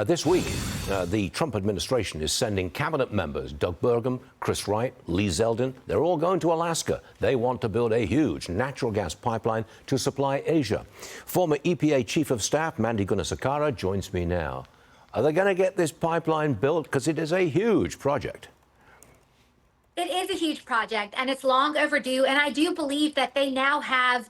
This week, the Trump administration is sending cabinet members, Doug Burgum, Chris Wright, Lee Zeldin. They're all going to Alaska. They want to build a huge natural gas pipeline to supply Asia. Former EPA Chief of Staff Mandy Gunasekara joins me now. Are they going to get this pipeline built? Because it is a huge project. It is a huge project and it's long overdue. And I do believe that they now have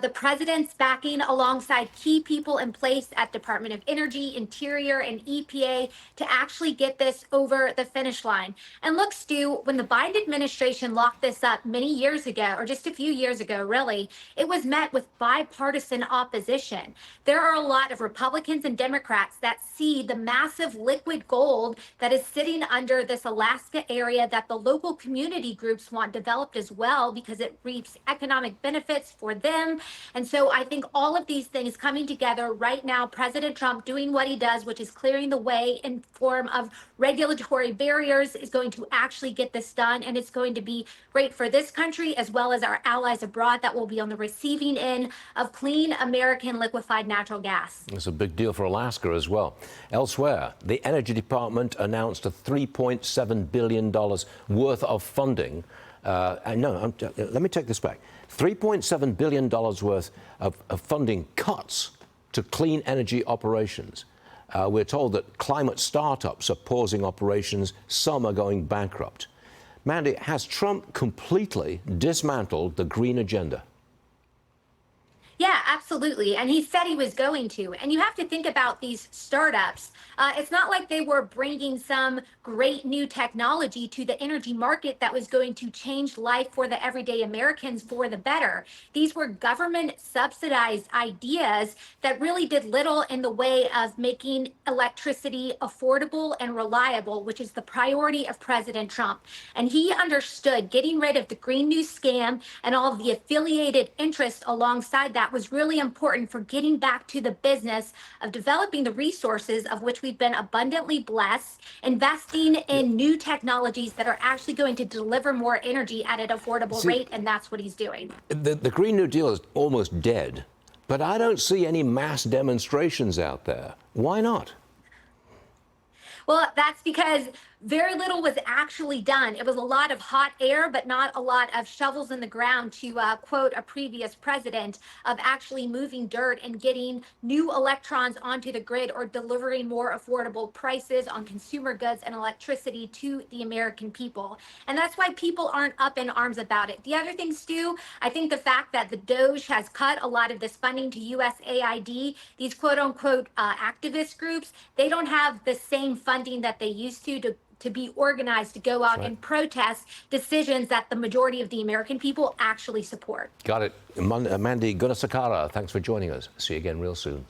the president's backing alongside key people in place at Department of Energy, Interior, and EPA to actually get this over the finish line. And look, Stu, when the Biden administration locked this up many years ago, or just a few years ago, really, it was met with bipartisan opposition. There are a lot of Republicans and Democrats that see the massive liquid gold that is sitting under this Alaska area that the local community groups want developed as well because it reaps economic benefits for them. And so I think all of these things coming together right now, President Trump doing what he does, which is clearing the way in form of regulatory barriers, is going to actually get this done. And it's going to be great for this country as well as our allies abroad that will be on the receiving end of clean American liquefied natural gas. It's a big deal for Alaska as well. Elsewhere, the Energy Department announced a $3.7 billion worth of funding. Let me take this back. $3.7 billion worth of funding cuts to clean energy operations. We're told that climate startups are pausing operations. Some are going bankrupt. Mandy, has Trump completely dismantled the green agenda? Yeah, absolutely. And he said he was going to. And you have to think about these startups. It's not like they were bringing some great new technology to the energy market that was going to change life for the everyday Americans for the better. These were government subsidized ideas that really did little in the way of making electricity affordable and reliable, which is the priority of President Trump. And he understood getting rid of the Green New scam and all of the affiliated interests alongside that was really important for getting back to the business of developing the resources of which we've been abundantly blessed, investing in new technologies that are actually going to deliver more energy at an affordable rate, and that's what he's doing. The Green New Deal is almost dead, but I don't see any mass demonstrations out there. Why not? Well, that's because very little was actually done. It was a lot of hot air, but not a lot of shovels in the ground, to quote a previous president, of actually moving dirt and getting new electrons onto the grid or delivering more affordable prices on consumer goods and electricity to the American people. And that's why people aren't up in arms about it. The other thing, Stu, I think the fact that the DOJ has cut a lot of this funding to USAID, these quote unquote activist groups, they don't have the same funding that they used to be organized to go out and protest decisions that the majority of the American people actually support. Got it. Mandy Gonasakara, thanks for joining us. See you again real soon.